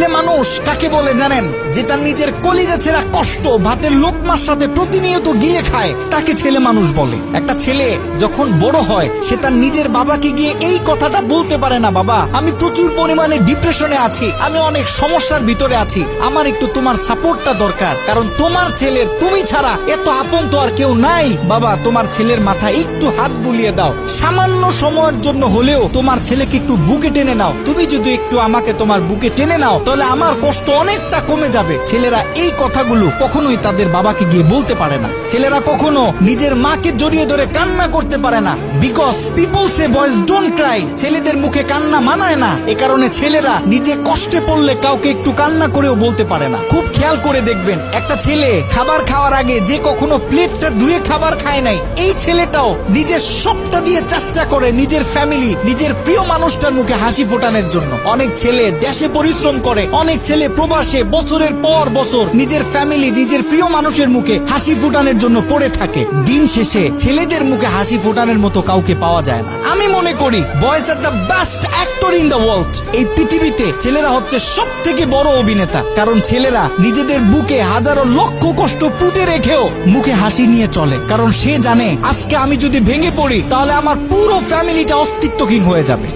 ছেলে মানুষ কাকে বলে জানেন? যে তার নিজের কলিজা ছেঁড়া কষ্ট ভাতের লোকমার সাথে প্রতিনিয়ত গিলে খায়, তাকে ছেলে মানুষ বলে। একটা ছেলে যখন বড় হয় সে তার নিজের বাবাকে গিয়ে এই কথাটা বলতে পারে না, বাবা আমি প্রচুর পরিমাণে ডিপ্রেশনে আছি, আমি অনেক সমস্যার ভিতরে আছি, আমার একটু তোমার সাপোর্টটা দরকার, কারণ তোমার ছেলের তুমি ছাড়া এত আপন তো আর কেউ নাই। বাবা তোমার ছেলের মাথায় একটু হাত বুলিয়ে দাও, সামান্য সময়ের জন্য হলেও তোমার ছেলেকে একটু বুকে টেনে নাও, তুমি যদি একটু আমাকে তোমার বুকে টেনে নাও তাহলে আমার কষ্ট অনেকটা কমে যাবে। ছেলেরা এই কথাগুলো কখনোই তাদের বাবাকে গিয়ে বলতে পারে না। ছেলেরা কখনো নিজের মাকে জড়িয়ে ধরে কান্না করতে পারে না, because people say boys don't Cry. ছেলেদের মুখে কান্না মানায় না, এ কারণে ছেলেরা নিজে কষ্টে পড়লে কাউকে একটু কান্না করেও বলতে পারে না। খুব খেয়াল করে দেখবেন, একটা ছেলে খাবার খাওয়ার আগে যে কখনো প্লেটটা ধুয়ে খাবার খায় নাই, এই ছেলেটাও নিজের সবটা দিয়ে চেষ্টা করে নিজের ফ্যামিলি, নিজের প্রিয় মানুষটার মুখে হাসি ফোটানোর জন্য। অনেক ছেলে দেশে পরিশ্রম করে, অনেক ছেলে প্রবাসে বছরের পর বছর নিজের ফ্যামিলি, নিজের প্রিয় মানুষের মুখে হাসি ফোটানোর জন্য পড়ে থাকে। দিন শেষে ছেলেদের মুখে হাসি ফোটানোর মতো কাউকে পাওয়া যায় না। আমি মনে করি boys are the best actor in the world. এই পৃথিবীতে ছেলেরা হচ্ছে সব থেকে বড় অভিনেতা, কারণ ছেলেরা নিজেদের বুকে হাজারো লক্ষ কষ্ট পুঁতে রেখেও মুখে হাসি নিয়ে চলে, কারণ সে জানে আজকে আমি যদি ভেঙে পড়ি তাহলে আমার পুরো ফ্যামিলিটা অস্তিত্বহীন হয়ে যাবে।